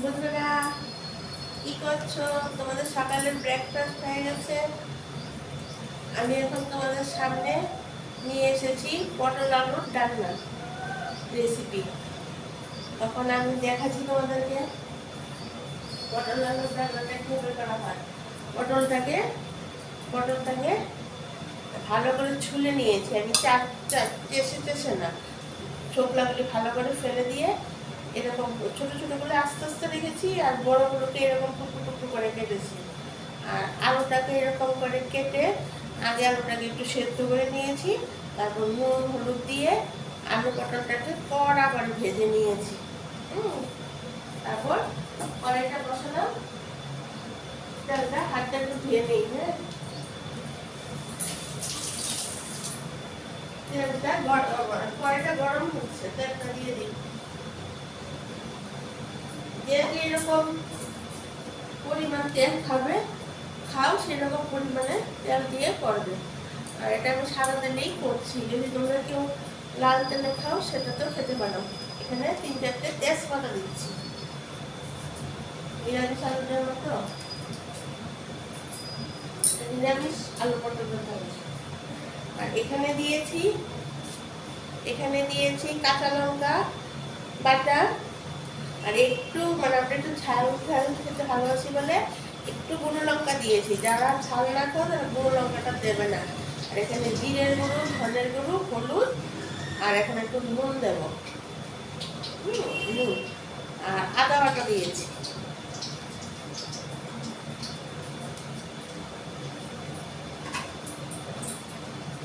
বন্ধুরা কি করছো? তোমাদের সকালের ব্রেকফাস্ট হয়ে গেছে। আমি এখন তোমাদের সামনে নিয়ে এসেছি পটল আলুর ডালনা রেসিপি। তখন আমি দেখাচ্ছি তোমাদেরকে পটল আলুর ডালনাটা কিভাবে করা হয়। পটলটাকে ভালো করে ছুলে নিয়েছি আমি, চেষে না, ছোকলাগুলি ভালো করে ফেলে দিয়ে এরকম ছোট ছোট করে আস্তে আস্তে রেখেছি, আর বড়গুলোকে এরকম টুকরো টুকরো করে কেটেছি। আর আলুটাকে এরকম করে কেটে আগে আলুটাকে একটু সেদ্ধ করে নিয়েছি, তারপর নুন হলুদ দিয়ে আলু পটলটাকে কড়া করে ভেজে নিয়েছি। তারপর কড়াইটা বসালাম, ডালটা হাতটা একটু ধুয়ে নিই। হ্যাঁ, কড়াইটা গরম হচ্ছে, তেলটা দিয়ে দিই। যে এরকম পরিমাণ তেল খাও সেরকম পরিমাণে তেল দিয়ে করবে। আর এটা আমি সাদা তেলেই করছি, যদি তোমরা কেউ লাল তেলে খাও সেটা তো খেতে পারো। এখানে 3-4টে তেজপাতা দিচ্ছি, নিরামিষ আলুটার মতো নিরামিষ আলু পটল হবে। আর এখানে দিয়েছি কাঁচা লঙ্কা বাটা, আর একটু আমরা একটু ঝাল খেতে ভালোবাসি বলে একটু গুঁড়ো লঙ্কা দিয়েছি। যারা ঝাল না খাও তারা গুঁড়ো লঙ্কাটা দেবে না। আর এখানে জিরের গুঁড়ো, ধনের গুঁড়ো, হলুদ, আর এখানে একটু নুন দেব, নুন, আর আদা বাটা দিয়েছি।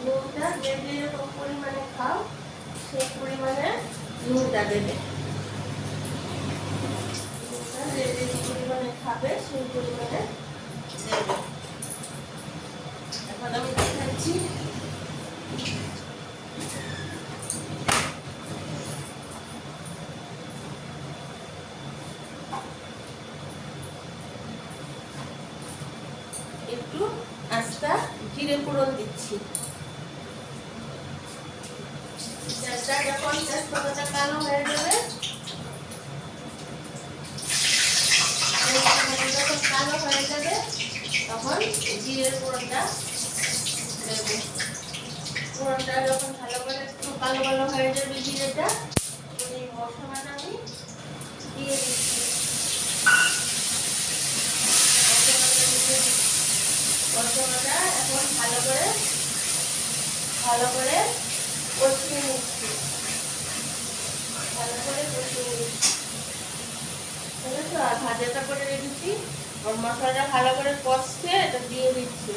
নুনটা যে যেরকম পরিমাণে খাও সেই পরিমাণে নুনটা দেবে। যে পরিমাণে খাবে সেই পরিমাণে দেবে। এখন আমি দেখাচ্ছি একটু আস্তা জিরে ফোড়ন দিচ্ছি। যখন তেজপাতাটা কালো হয়ে যাবে, তখন জিরের ফোড়নটা দেবে। ফোড়নটা যখন ভালো করে একটু কালো হয়ে যাবে জিরেটা, এই মশলাটা আমি দিয়ে দিচ্ছি। মশলাটা এখন ভালো করে কষিয়ে নিচ্ছি, আর ভাজাটা করে রেখেছি। মশলাটা ভালো করে কষছে, এটা দিয়ে দিচ্ছি।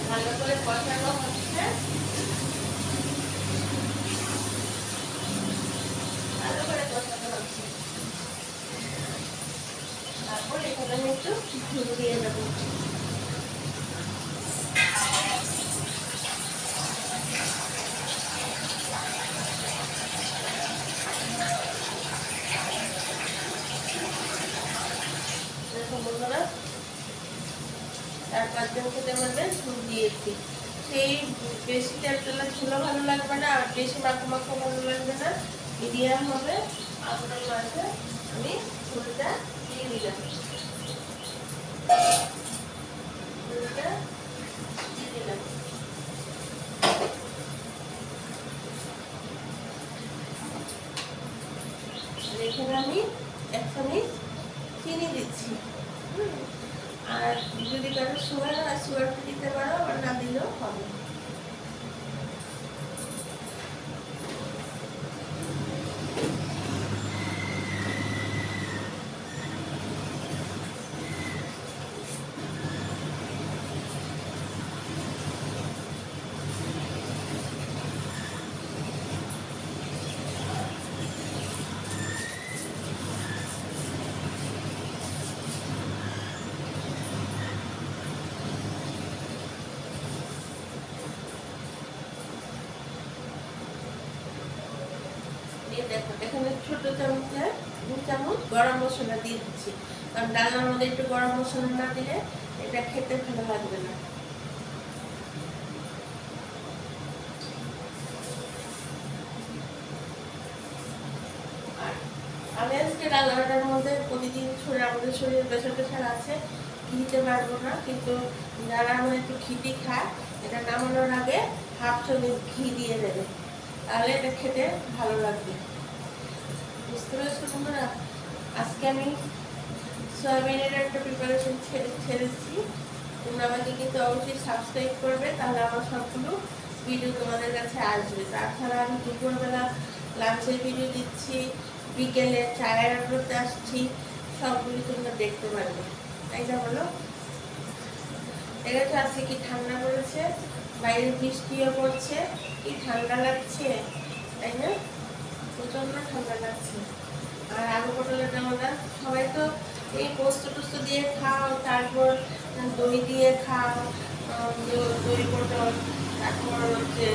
ভালো করে কষানো হচ্ছে, ভালো করে কষানো হচ্ছে। তারপর এখানে আমি একটু ঝুল দিয়ে দেবো। বন্ধুরা 4-5 জন খেতে পারবে, ঝুল দিয়েছি। সেই বেশি তেলটেলা ঝুলো ভালো লাগবে না, আর বেশি মাখো ভালো লাগবে না, মিডিয়াম হবে। আলুটার মাঝে আমি ঝুলটা দিয়ে দিলাম, এখানে আমি 1 চামচ চিনি দিচ্ছি। আর যদি কারো সুগার দিতে পারো, আবার না দিলেও হবে। দেখো এখানে ছোট চামচে 2 চামচ গরম মশলা দিয়ে দিচ্ছি, কারণ ডালনার মধ্যে একটু গরম মশলা না দিলে এটা খেতে ভালো লাগবে না। আমি আজকে রান্নাটার মধ্যে প্রতিদিন আমাদের শরীরে প্রেশার টেশার আছে, ঘি দিতে পারবো না, কিন্তু যারা আমার একটু ঘিটি খায় এটা নামানোর আগে হাফ চামচ ঘি দিয়ে দেবে, তাহলে এটা খেতে ভালো লাগবে। বুঝতে পেরেছো তোমরা? আজকে আমি সয়াবিনের একটা প্রিপারেশন ছেড়েছি। তোমরা আমাকে কিন্তু অবশ্যই সাবস্ক্রাইব করবে, তাহলে আমার সবগুলো ভিডিও তোমাদের কাছে আসবে। তাছাড়া আমি দুপুরবেলা লাঞ্চের ভিডিও দিচ্ছি, বিকেলে চায়ের আড্ডাতে আসছি, সবগুলি তোমরা দেখতে পারবে, তাই না বলো? দেখেছো আজকে কি ঠান্ডা পড়েছে, বাইরে বৃষ্টিও পড়ছে, কি ঠান্ডা লাগছে, তাই না? প্রচন্ড ঠান্ডা লাগছে। আর আলু পটলের ডালনা সবাই তো এই পোস্ত টোস্ত দিয়ে খাও, তারপর দই দিয়ে খাও, দই পটল, তারপর হচ্ছে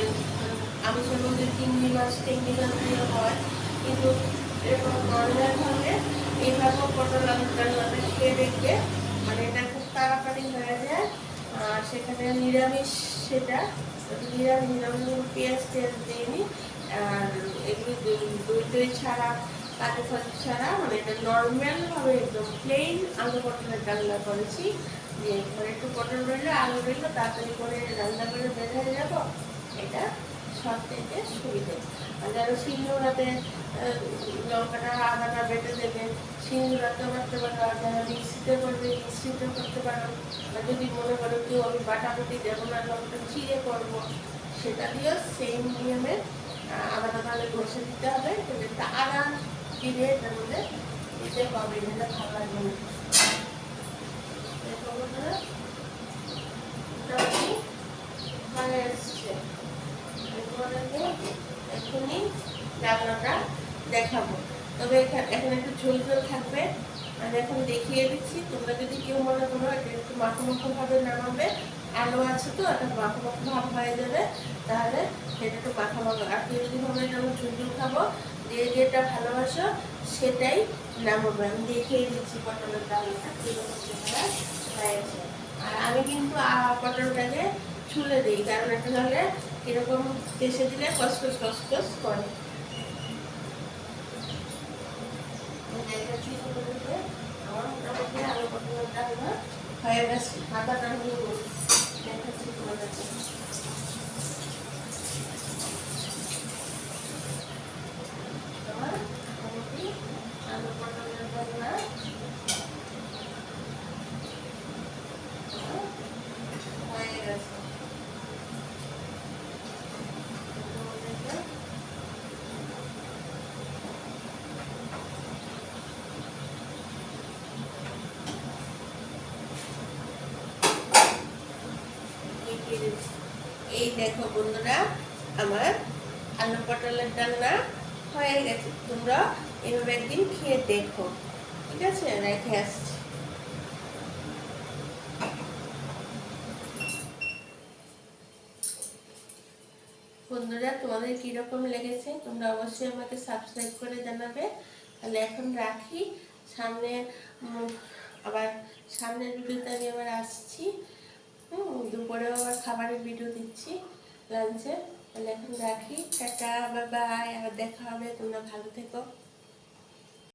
আমিষের মধ্যে চিংড়ি মাছ দিয়ে হয়, কিন্তু এরকম নর্মালভাবে এইভাবেও পটল আলুর ডালনাটা খেয়ে দেখবে, মানে এটা খুব তাড়াতাড়ি হয়ে যায়। আর সেখানে নিরামিষ, সেটা নিরামিষ পেঁয়াজ টেয়াজ দিইনি, আর এগুলি দই দই ছাড়া, কাজু ফাজু ছাড়া, মানে এটা নর্মালভাবে একদম প্লেন আলু পটলের রান্না করেছি। যে মানে একটু পটল রইলো, আলু রইলো, তাড়াতাড়ি করে রান্না করে বের হয়ে যাবো, এটা সব থেকে সুবিধে। আর যারা সিংহরাতে লঙ্কাটা আদাটা বেটে দেবে, সিংহরাতেও করতে পারো, আর যারা মিক্সিতে করবে মিক্সিতেও করতে পারো। আর যদি মনে করো কেউ আমি বাটাবাটি দেবো না, লঙ্কা চিড়ে করবো, সেটা দিয়েও সেম নিয়মে আলাদা ভালো ঘষে দিতে হবে, কিন্তু একটা আরাম দিলে এটার মধ্যে দিতে হবে, এটা ভালো লাগবে না। এখনই রান্নাটা দেখাবো, তবে এখন একটু ঝোল ঝোল থাকবে। আমি এখন দেখিয়ে দিচ্ছি, তোমরা যদি কেউ মনে করো এটা একটু মাখো মাখো ভাবে নামাবে, আলু আছে তো এটা মাখো মাখো ভাব হয়ে যাবে, তাহলে সেটা একটু মাখা মাখো। আর কেউ যদি ভাবে এটা আমি ঝুল ঝুল খাবো, যে যেটা ভালোবাসো সেটাই নামাবে। আমি দেখিয়ে দিচ্ছি পটলের ডালটা কীরকম হয়েছে। আর আমি কিন্তু পটলটাকে ছুলে দিই, কারণ এটা হলে এরকম পেশে দিলে কসকস কসকস করে। আমার মোটামুটি আলু পটলের ডালনা হয়ে গেছে, হাতাটা হয়ে দেখাচ্ছি তোমাদের কাছে। তোমার মোটামুটি আলু পটলের ডালনা হয়ে গেছে। এই দেখো বন্ধুরা, আমার আলু পটলের ডালনা হয়ে গেছে। তোমরা এভাবে একদিন খেয়ে দেখো, ঠিক আছে? রেখে আসছি। বন্ধুরা তোমাদের কিরকম লেগেছে তোমরা অবশ্যই আমাকে সাবস্ক্রাইব করে জানাবে। তাহলে এখন রাখি, সামনে আবার সামনের ভিডিওতে আমি আবার আসছি। দুপুরেও আবার খাবারের ভিডিও দিচ্ছি, লাঞ্চে। তাহলে এখন রাখি, টাটা, বাই বাই, আবার দেখা হবে। তোমরা ভালো থেকো।